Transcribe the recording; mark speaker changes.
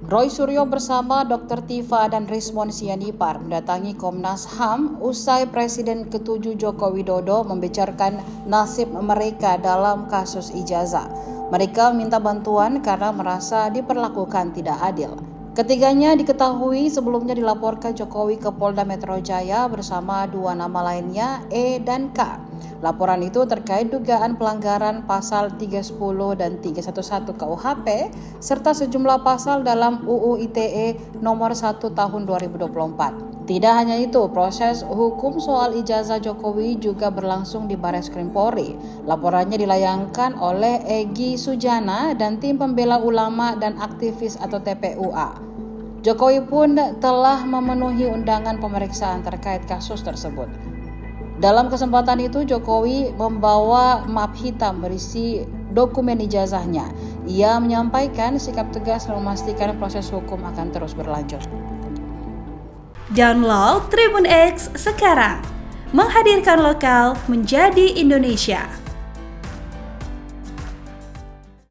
Speaker 1: Roy Suryo bersama Dr. Tifa dan Rismon Sianipar mendatangi Komnas HAM usai Presiden ke-7 Joko Widodo membicarakan nasib mereka dalam kasus ijazah. Mereka minta bantuan karena merasa diperlakukan tidak adil. Ketiganya diketahui sebelumnya dilaporkan Jokowi ke Polda Metro Jaya bersama dua nama lainnya, E dan K. Laporan itu terkait dugaan pelanggaran pasal 310 dan 311 KUHP serta sejumlah pasal dalam UU ITE nomor 1 tahun 2024. Tidak hanya itu, proses hukum soal ijazah Jokowi juga berlangsung di Barreskrim Polri. Laporannya dilayangkan oleh Egy Sujana dan tim pembela ulama dan aktivis atau TPUA. Jokowi pun telah memenuhi undangan pemeriksaan terkait kasus tersebut. Dalam kesempatan itu, Jokowi membawa map hitam berisi dokumen ijazahnya. Ia menyampaikan sikap tegas dan memastikan proses hukum akan terus berlanjut.
Speaker 2: Download Tribun X sekarang, menghadirkan lokal menjadi Indonesia.